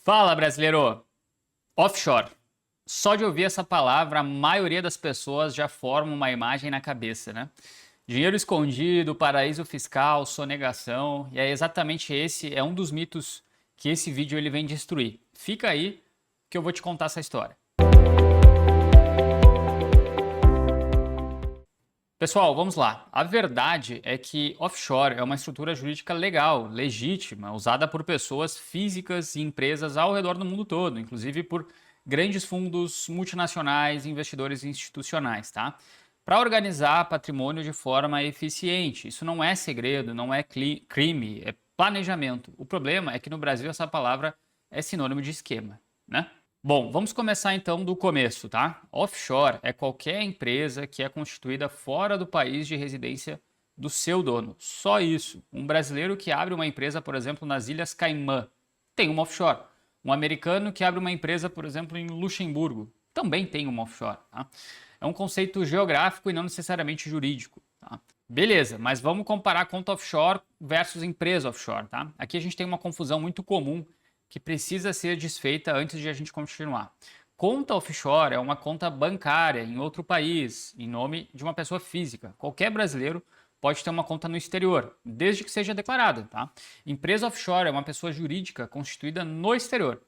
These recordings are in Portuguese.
Fala, brasileiro! Offshore. Só de ouvir essa palavra, a maioria das pessoas já forma uma imagem na cabeça, né? Dinheiro escondido, paraíso fiscal, sonegação, e é exatamente esse, é um dos mitos que esse vídeo ele vem destruir. Fica aí que eu vou te contar essa história. Pessoal, vamos lá. A verdade é que offshore é uma estrutura jurídica legal, legítima, usada por pessoas físicas e empresas ao redor do mundo todo, inclusive por grandes fundos multinacionais, investidores institucionais, tá? Para organizar patrimônio de forma eficiente. Isso não é segredo, não é crime, é planejamento. O problema é que no Brasil essa palavra é sinônimo de esquema, né? Bom, vamos começar então do começo, tá? Offshore é qualquer empresa que é constituída fora do país de residência do seu dono. Só isso. Um brasileiro que abre uma empresa, por exemplo, nas Ilhas Caimã, tem uma offshore. Um americano que abre uma empresa, por exemplo, em Luxemburgo, também tem uma offshore, tá? É um conceito geográfico e não necessariamente jurídico, tá? Beleza, mas vamos comparar conta offshore versus empresa offshore, tá? Aqui a gente tem uma confusão muito comum que precisa ser desfeita antes de a gente continuar. Conta offshore é uma conta bancária em outro país, em nome de uma pessoa física. Qualquer brasileiro pode ter uma conta no exterior, desde que seja declarada, tá? Empresa offshore é uma pessoa jurídica constituída no exterior,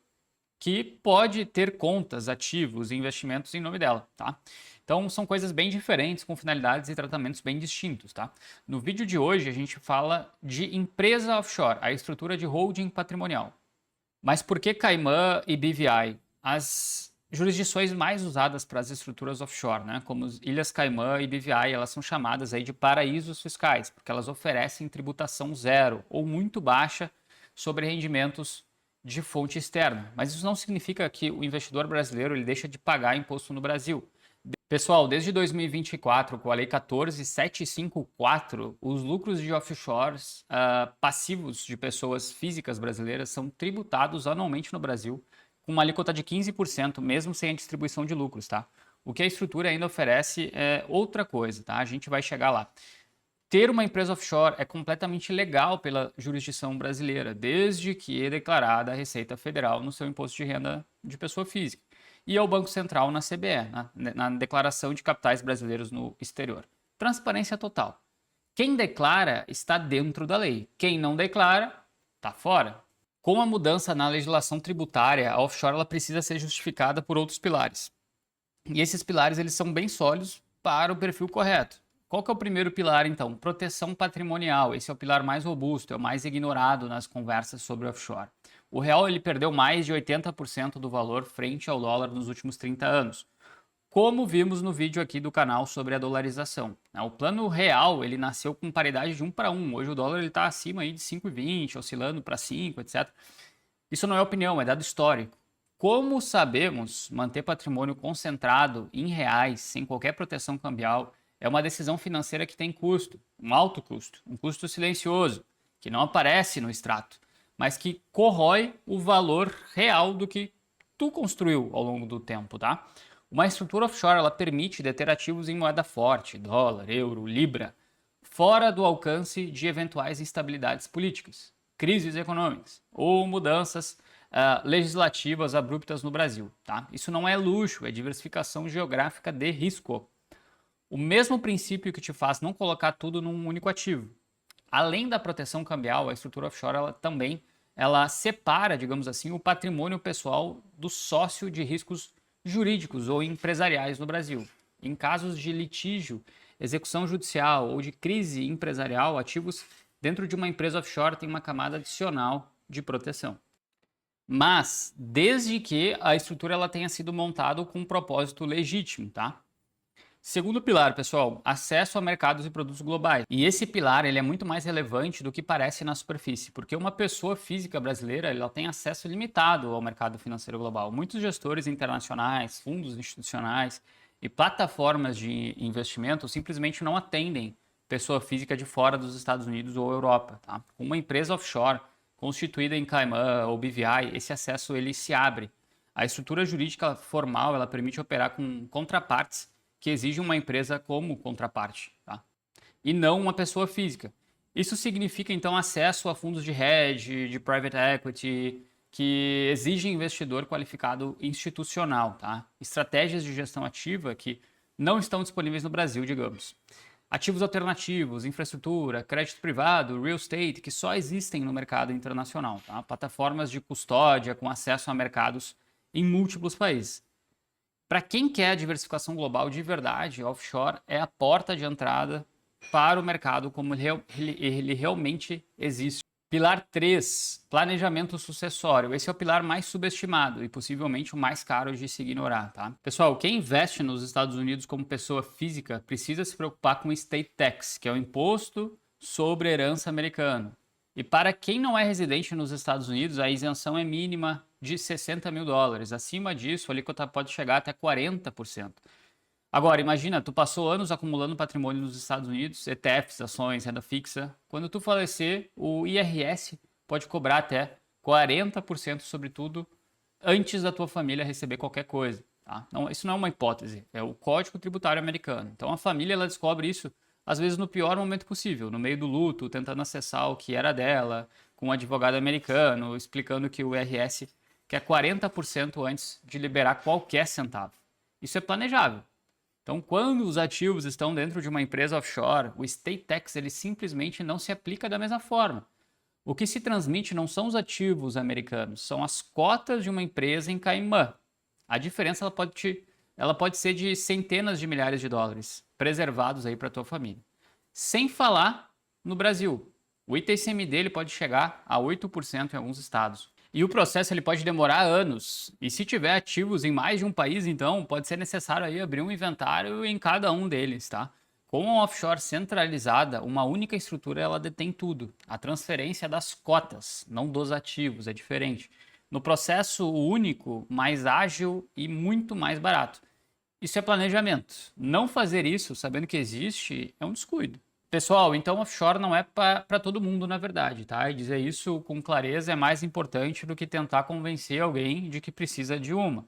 que pode ter contas, ativos e investimentos em nome dela, tá? Então são coisas bem diferentes, com finalidades e tratamentos bem distintos, tá? No vídeo de hoje a gente fala de empresa offshore, a estrutura de holding patrimonial. Mas por que Caimã e BVI? As jurisdições mais usadas para as estruturas offshore, né, como Ilhas Caimã e BVI, elas são chamadas aí de paraísos fiscais, porque elas oferecem tributação zero ou muito baixa sobre rendimentos de fonte externa. Mas isso não significa que o investidor brasileiro ele deixa de pagar imposto no Brasil. Pessoal, desde 2024, com a Lei 14.754, os lucros de offshores passivos de pessoas físicas brasileiras são tributados anualmente no Brasil, com uma alíquota de 15%, mesmo sem a distribuição de lucros, tá? O que a estrutura ainda oferece é outra coisa, tá? A gente vai chegar lá. Ter uma empresa offshore é completamente legal pela jurisdição brasileira, desde que é declarada a Receita Federal no seu imposto de renda de pessoa física e ao Banco Central na CBE, na Declaração de Capitais Brasileiros no Exterior. Transparência total. Quem declara está dentro da lei. Quem não declara, está fora. Com a mudança na legislação tributária, a offshore ela precisa ser justificada por outros pilares. E esses pilares eles são bem sólidos para o perfil correto. Qual que é o primeiro pilar, então? Proteção patrimonial. Esse é o pilar mais robusto, é o mais ignorado nas conversas sobre offshore. O real ele perdeu mais de 80% do valor frente ao dólar nos últimos 30 anos. Como vimos no vídeo aqui do canal sobre a dolarização. O plano real ele nasceu com paridade de 1 para 1. Hoje o dólar está acima aí de 5,20, oscilando para 5, etc. Isso não é opinião, é dado histórico. Como sabemos, manter patrimônio concentrado em reais, sem qualquer proteção cambial, é uma decisão financeira que tem custo, um alto custo, um custo silencioso, que não aparece no extrato, mas que corrói o valor real do que tu construiu ao longo do tempo, tá? Uma estrutura offshore, ela permite deter ativos em moeda forte, dólar, euro, libra, fora do alcance de eventuais instabilidades políticas, crises econômicas ou mudanças legislativas abruptas no Brasil, tá? Isso não é luxo, é diversificação geográfica de risco. O mesmo princípio que te faz não colocar tudo num único ativo. Além da proteção cambial, a estrutura offshore ela separa, digamos assim, o patrimônio pessoal do sócio de riscos jurídicos ou empresariais no Brasil. Em casos de litígio, execução judicial ou de crise empresarial, ativos dentro de uma empresa offshore tem uma camada adicional de proteção. Mas desde que a estrutura ela tenha sido montada com um propósito legítimo, tá? Segundo pilar, pessoal, acesso a mercados e produtos globais. E esse pilar ele é muito mais relevante do que parece na superfície, porque uma pessoa física brasileira ela tem acesso limitado ao mercado financeiro global. Muitos gestores internacionais, fundos institucionais e plataformas de investimento simplesmente não atendem pessoa física de fora dos Estados Unidos ou Europa. Tá? Uma empresa offshore constituída em Caimã ou BVI, esse acesso ele se abre. A estrutura jurídica formal ela permite operar com contrapartes que exige uma empresa como contraparte, tá? E não uma pessoa física. Isso significa, então, acesso a fundos de hedge, de private equity, que exigem investidor qualificado institucional, tá? Estratégias de gestão ativa que não estão disponíveis no Brasil, digamos. Ativos alternativos, infraestrutura, crédito privado, real estate, que só existem no mercado internacional, tá? Plataformas de custódia com acesso a mercados em múltiplos países. Para quem quer diversificação global de verdade, offshore é a porta de entrada para o mercado como ele realmente existe. Pilar 3, planejamento sucessório. Esse é o pilar mais subestimado e possivelmente o mais caro de se ignorar, tá? Pessoal, quem investe nos Estados Unidos como pessoa física precisa se preocupar com o estate tax, que é o imposto sobre herança americano. E para quem não é residente nos Estados Unidos, a isenção é mínima de $60 mil. Acima disso, a alíquota pode chegar até 40%. Agora, imagina, tu passou anos acumulando patrimônio nos Estados Unidos, ETFs, ações, renda fixa. Quando tu falecer, o IRS pode cobrar até 40% sobre tudo antes da tua família receber qualquer coisa. Tá? Não, isso não é uma hipótese, é o Código Tributário americano. Então a família ela descobre isso, às vezes, no pior momento possível, no meio do luto, tentando acessar o que era dela, com um advogado americano, explicando que o IRS quer 40% antes de liberar qualquer centavo. Isso é planejável. Então, quando os ativos estão dentro de uma empresa offshore, o estate tax ele simplesmente não se aplica da mesma forma. O que se transmite não são os ativos americanos, são as cotas de uma empresa em Caimã. A diferença ela pode ser de centenas de milhares de dólares preservados aí para a tua família. Sem falar no Brasil. O ITCMD dele pode chegar a 8% em alguns estados. E o processo ele pode demorar anos. E se tiver ativos em mais de um país, então pode ser necessário aí abrir um inventário em cada um deles, tá? Com uma offshore centralizada, uma única estrutura ela detém tudo. A transferência das cotas, não dos ativos, é diferente. No processo único, mais ágil e muito mais barato. Isso é planejamento. Não fazer isso, sabendo que existe, é um descuido. Pessoal, então offshore não é para todo mundo, na verdade, tá? E dizer isso com clareza é mais importante do que tentar convencer alguém de que precisa de uma.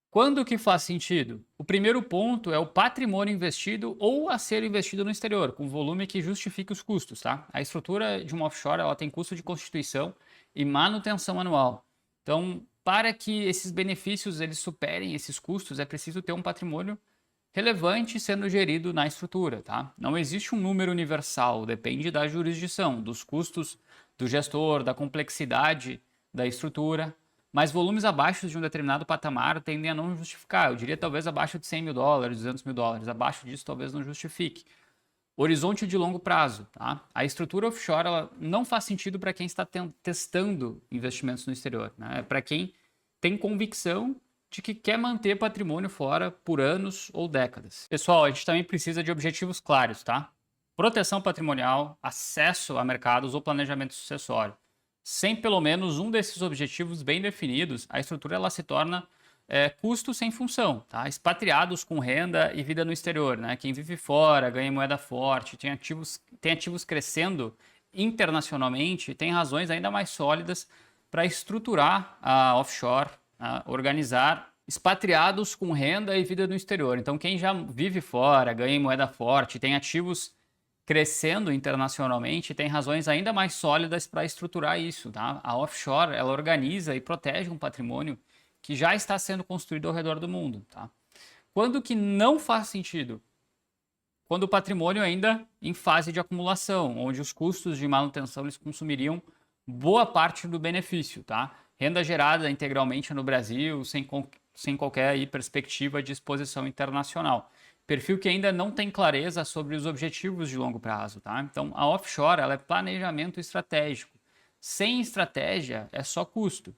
Quando que faz sentido? O primeiro ponto é o patrimônio investido ou a ser investido no exterior, com volume que justifique os custos, tá? A estrutura de uma offshore ela tem custo de constituição e manutenção anual. Então, para que esses benefícios eles superem esses custos, é preciso ter um patrimônio relevante sendo gerido na estrutura, tá? Não existe um número universal, depende da jurisdição, dos custos do gestor, da complexidade da estrutura, mas volumes abaixo de um determinado patamar tendem a não justificar. Eu diria talvez abaixo de $100 mil, $200 mil, abaixo disso talvez não justifique. Horizonte de longo prazo, tá? A estrutura offshore ela não faz sentido para quem está testando investimentos no exterior, né? Para quem tem convicção de que quer manter patrimônio fora por anos ou décadas. Pessoal, a gente também precisa de objetivos claros, tá? Proteção patrimonial, acesso a mercados ou planejamento sucessório. Sem pelo menos um desses objetivos bem definidos, a estrutura ela se torna custo sem função, tá? Expatriados com renda e vida no exterior, né? Quem vive fora, ganha moeda forte, tem ativos crescendo internacionalmente, tem razões ainda mais sólidas para estruturar a offshore, organizar expatriados com renda e vida no exterior. Então, quem já vive fora, ganha em moeda forte, tem ativos crescendo internacionalmente, tem razões ainda mais sólidas para estruturar isso. Tá? A offshore ela organiza e protege um patrimônio que já está sendo construído ao redor do mundo. Tá? Quando que não faz sentido? Quando o patrimônio ainda em fase de acumulação, onde os custos de manutenção eles consumiriam boa parte do benefício, tá? Renda gerada integralmente no Brasil, sem qualquer perspectiva de exposição internacional. Perfil que ainda não tem clareza sobre os objetivos de longo prazo, tá? Então, a offshore ela é planejamento estratégico. Sem estratégia, é só custo.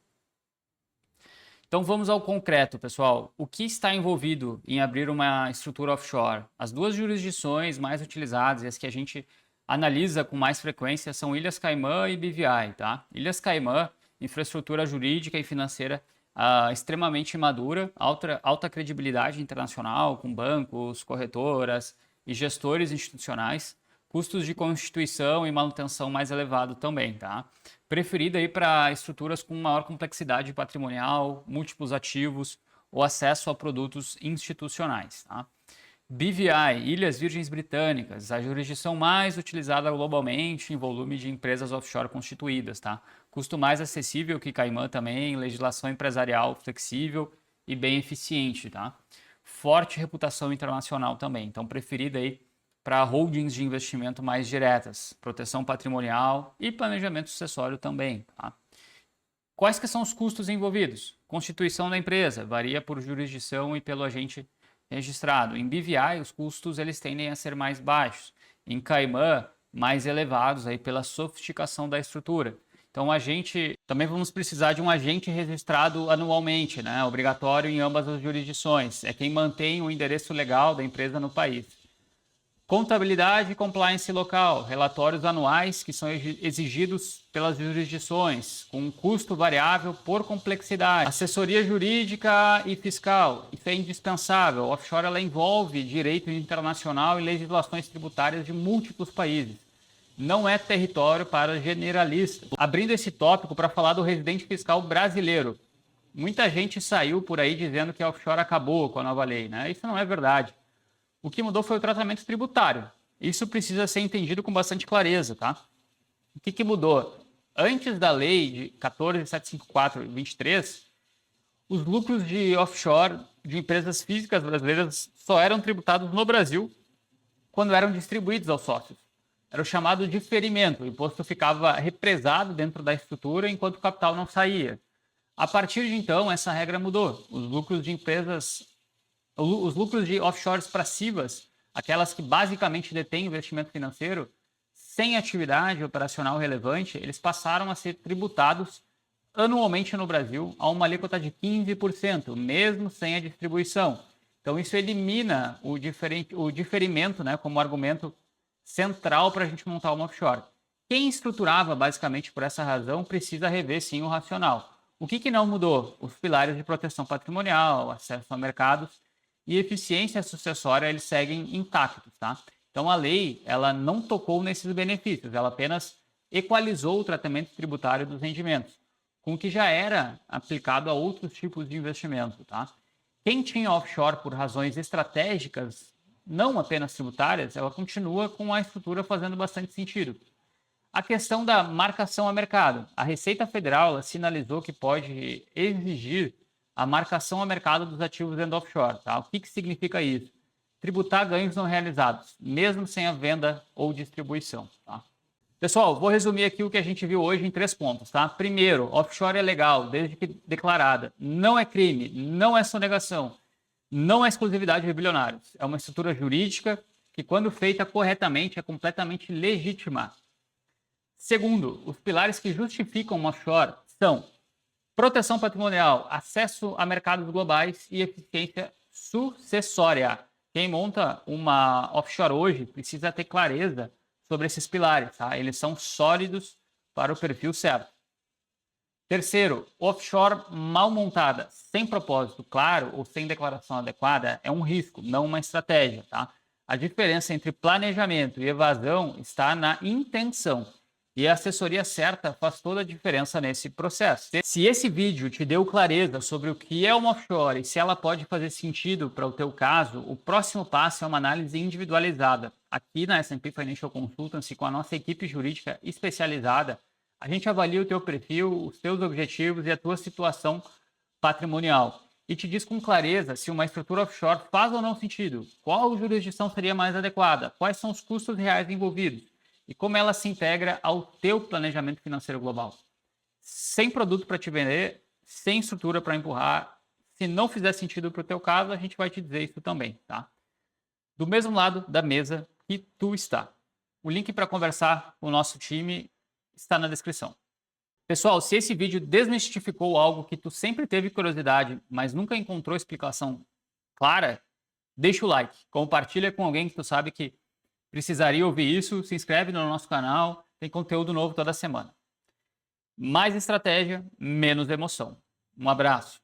Então, vamos ao concreto, pessoal. O que está envolvido em abrir uma estrutura offshore? As duas jurisdições mais utilizadas e as que a gente analisa com mais frequência são Ilhas Caimã e BVI, tá? Ilhas Caimã, infraestrutura jurídica e financeira extremamente madura, alta credibilidade internacional, com bancos, corretoras e gestores institucionais, custos de constituição e manutenção mais elevado também, tá? Preferida aí para estruturas com maior complexidade patrimonial, múltiplos ativos ou acesso a produtos institucionais, tá? BVI, Ilhas Virgens Britânicas, a jurisdição mais utilizada globalmente em volume de empresas offshore constituídas, tá? Custo mais acessível que Caimã também, legislação empresarial flexível e bem eficiente, tá? Forte reputação internacional também, então preferida aí para holdings de investimento mais diretas, proteção patrimonial e planejamento sucessório também, tá? Quais que são os custos envolvidos? Constituição da empresa, varia por jurisdição e pelo agente registrado. Em BVI, os custos eles tendem a ser mais baixos. Em Caimã, mais elevados aí pela sofisticação da estrutura. Então, também vamos precisar de um agente registrado anualmente, né? Obrigatório em ambas as jurisdições. É quem mantém o endereço legal da empresa no país. Contabilidade e compliance local, relatórios anuais que são exigidos pelas jurisdições, com um custo variável por complexidade. Assessoria jurídica e fiscal, isso é indispensável. Offshore ela envolve direito internacional e legislações tributárias de múltiplos países. Não é território para generalistas. Abrindo esse tópico para falar do residente fiscal brasileiro. Muita gente saiu por aí dizendo que a offshore acabou com a nova lei, né? Isso não é verdade. O que mudou foi o tratamento tributário. Isso precisa ser entendido com bastante clareza, tá? O que mudou? Antes da lei de 14.754/23, os lucros de offshore de empresas físicas brasileiras só eram tributados no Brasil quando eram distribuídos aos sócios. Era o chamado diferimento. O imposto ficava represado dentro da estrutura enquanto o capital não saía. A partir de então, essa regra mudou. Os lucros de offshores passivas, aquelas que basicamente detêm investimento financeiro, sem atividade operacional relevante, eles passaram a ser tributados anualmente no Brasil a uma alíquota de 15%, mesmo sem a distribuição. Então isso elimina o diferimento, né, como argumento central para a gente montar uma offshore. Quem estruturava basicamente por essa razão precisa rever sim o racional. O que não mudou? Os pilares de proteção patrimonial, acesso a mercados e eficiência sucessória, eles seguem intactos, tá? Então a lei, ela não tocou nesses benefícios, ela apenas equalizou o tratamento tributário dos rendimentos, com o que já era aplicado a outros tipos de investimento, tá? Quem tinha offshore por razões estratégicas, não apenas tributárias, ela continua com a estrutura fazendo bastante sentido. A questão da marcação a mercado. A Receita Federal ela sinalizou que pode exigir a marcação a mercado dos ativos dentro do offshore. Tá? O que significa isso? Tributar ganhos não realizados, mesmo sem a venda ou distribuição. Tá? Pessoal, vou resumir aqui o que a gente viu hoje em 3 pontos. Tá? Primeiro, offshore é legal, desde que declarada. Não é crime, não é sonegação, não é exclusividade de bilionários. É uma estrutura jurídica que, quando feita corretamente, é completamente legítima. Segundo, os pilares que justificam uma offshore são proteção patrimonial, acesso a mercados globais e eficiência sucessória. Quem monta uma offshore hoje precisa ter clareza sobre esses pilares, tá? Eles são sólidos para o perfil certo. Terceiro, offshore mal montada, sem propósito claro ou sem declaração adequada, é um risco, não uma estratégia, tá? A diferença entre planejamento e evasão está na intenção. E a assessoria certa faz toda a diferença nesse processo. Se esse vídeo te deu clareza sobre o que é uma offshore e se ela pode fazer sentido para o teu caso, o próximo passo é uma análise individualizada. Aqui na S&P Financial Consultancy, com a nossa equipe jurídica especializada, a gente avalia o teu perfil, os teus objetivos e a tua situação patrimonial. E te diz com clareza se uma estrutura offshore faz ou não sentido, qual jurisdição seria mais adequada, quais são os custos reais envolvidos e como ela se integra ao teu planejamento financeiro global. Sem produto para te vender, sem estrutura para empurrar, se não fizer sentido para o teu caso, a gente vai te dizer isso também, tá? Do mesmo lado da mesa que tu está. O link para conversar com o nosso time está na descrição. Pessoal, se esse vídeo desmistificou algo que tu sempre teve curiosidade, mas nunca encontrou explicação clara, deixa o like, compartilha com alguém que tu sabe que precisaria ouvir isso, se inscreve no nosso canal, tem conteúdo novo toda semana. Mais estratégia, menos emoção. Um abraço.